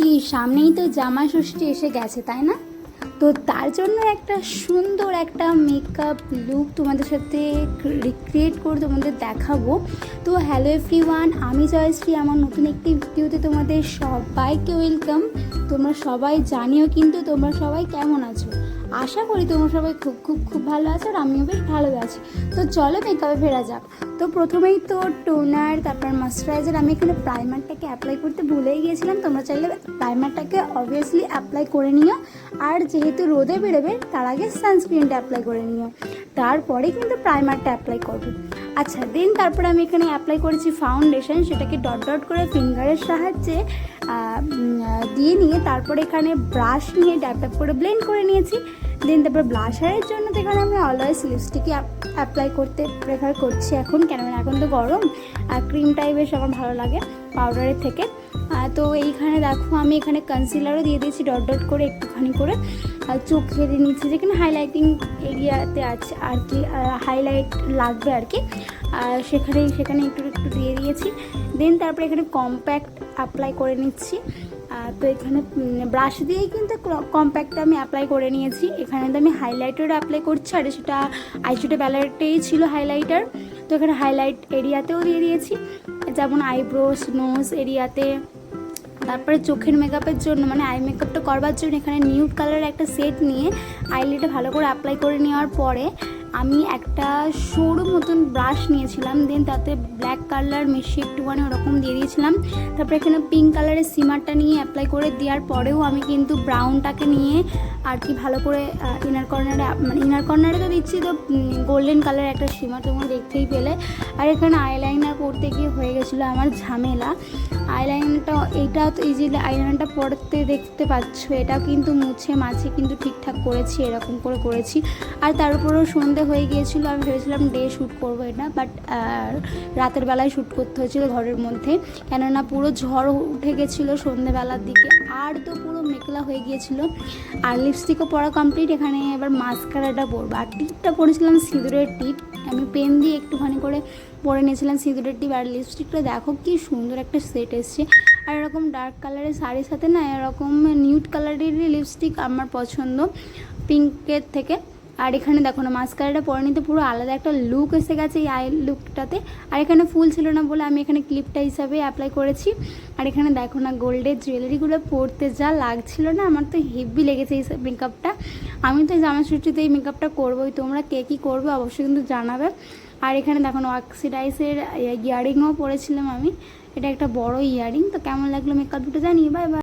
কি সামনেই তো জামা ষষ্ঠী এসে গেছে, তাই না? তো তার জন্য একটা সুন্দর একটা মেকআপ লুক তোমাদের সাথে রিক্রিয়েট করে তোমাদের দেখাবো। তো হ্যালো এভরিওয়ান, আমি জয়শ্রী। আমার নতুন একটি ভিডিওতে তোমাদের সবাইকে ওয়েলকাম। তোমরা সবাই জানিও কিন্তু তোমরা সবাই কেমন আছো। আশা করি তোমরা সবাই খুব খুব খুব ভালো আছো, আর আমিও বেশ ভালো আছি। তো চলো মেকআপে ফেরা যাক। তো প্রথমেই তো টোনার, তারপর ময়েশ্চারাইজার। আমি এখানে প্রাইমারটাকে অ্যাপ্লাই করতে ভুলেই গিয়েছিলাম। তোমরা চাইলে প্রাইমারটাকে অবভিয়াসলি অ্যাপ্লাই করে নিও, আর যেহেতু রোদে বেরোবে তার আগে সানস্ক্রিনটা অ্যাপ্লাই করে নিও, তারপরে কিন্তু প্রাইমারটা অ্যাপ্লাই করবে। আচ্ছা, দেন তারপরে আমি এখানে অ্যাপ্লাই করেছি ফাউন্ডেশন। সেটাকে ডট ডট করে ফিঙ্গারের সাহায্যে দিয়ে নিয়ে তারপরে এখানে ব্রাশ নিয়ে ড্যাপ ড্যাপ করে ব্লেন্ড করে নিয়েছি। দেন তারপর ব্লাশারের জন্য তো এখানে আমি অলওয়েজ লিপস্টিকই অ্যাপ্লাই করতে প্রেফার করছি এখন, কেননা এখন তো গরম, ক্রিম টাইপের আমার ভালো লাগে পাউডারের থেকে। তো এইখানে দেখো আমি এখানে কনসিলারও দিয়ে দিয়েছি ডট ডট করে একটুখানি করে চোখের নিচে যেখানে হাইলাইটিং এরিয়াতে আছে আর কি, হাইলাইট লাগবে আর কি, সেখানে একটু একটু দিয়ে দিয়েছি। দেন তারপরে এখানে কম্প্যাক্ট অ্যাপ্লাই করে নিচ্ছি। তো এখানে ব্রাশ দিয়েই কিন্তু কম্প্যাক্টটা আমি অ্যাপ্লাই করে নিয়েছি। এখানে তো আমি হাইলাইটার অ্যাপ্লাই করছি, আর সেটা আইশ্যাডো প্যালেটেই ছিল হাইলাইটার। তো এখানে হাইলাইট এরিয়াতেও দিয়ে দিয়েছি, যেমন আইব্রোস, নোজ এরিয়াতে। তারপরে চোখের মেকআপের জন্য মানে আই মেকআপটা করবার জন্য এখানে নিউড কালারের একটা সেট নিয়ে আইলিডে ভালো করে অ্যাপ্লাই করে নেওয়ার পরে আমি একটা সরু মতন ব্রাশ নিয়েছিলাম। দেন তাতে ব্ল্যাক কালার মিশিয়ে একটুখানি ওরকম দিয়ে দিয়েছিলাম। তারপরে এখানে পিঙ্ক কালারের সিমারটা নিয়ে অ্যাপ্লাই করে দেওয়ার পরেও আমি কিন্তু ব্রাউনটাকে নিয়ে আর কি ভালো করে ইনার কর্নারে তো দিচ্ছি, তো গোল্ডেন কালারের একটা সিমার তোমরা দেখতেই পেলে। আর এখানে আইলাইনার করতে গিয়ে হয়ে গেছিলো আমার ঝামেলা। আইলাইনারটা এইটা তো ইজিলি আইলাইনারটা পড়তে দেখতে পাচ্ছ, এটাও কিন্তু মুছে মাছে কিন্তু ঠিকঠাক করেছি, এরকম করে করেছি। আর তার উপরেও সন্ধে হয়ে গিয়েছিলো, আমি ভেবেছিলাম ডে শ্যুট করবো এটা, বাট রাতের বেলায় শ্যুট করতে হয়েছিল ঘরের মধ্যে, কেননা পুরো ঝড় উঠে গেছিলো সন্ধেবেলার দিকে, আর তো পুরো মেঘলা হয়ে গিয়েছিলো। আর লিপস্টিকও পরা কমপ্লিট। এখানে এবার মাস্কারাটা পরবো, আর টিপটা পরেছিলাম সিঁদুরের টিপ। আমি পেন দিয়ে একটুখানি করে পরে নিয়েছিলাম সিঁদুরের টিপ। আর লিপস্টিকটা দেখো কি সুন্দর একটা সেট এসছে। আর এরকম ডার্ক কালারের শাড়ির সাথে না এরকম নিউড কালারেরই লিপস্টিক আমার পছন্দ পিঙ্কের থেকে। আর এখানে দেখো না মাস্কারাটা পরে নিতে পুরো আলাদা একটা লুক এসে গেছে এই আই লুকটাতে। আর এখানে ফুল ছিল না বলে আমি এখানে ক্লিপটা হিসাবে অ্যাপ্লাই করেছি। আর এখানে দেখো না গোল্ডের জুয়েলারিগুলো পরতে যা লাগছিল না, আমার তো হেভি লেগেছে এই মেকআপটা। আমি তো জামা ষষ্ঠীতে এই মেকআপটা করবোই, তোমরা কে কী করবে অবশ্যই কিন্তু জানাবে। আর এখানে দেখো না অক্সিডাইসের ইয়ারিংও পরেছিলাম আমি, এটা একটা বড় ইয়ারিং। তো কেমন লাগলো মেকআপ দুটো জানিয়ে, বাই বাই।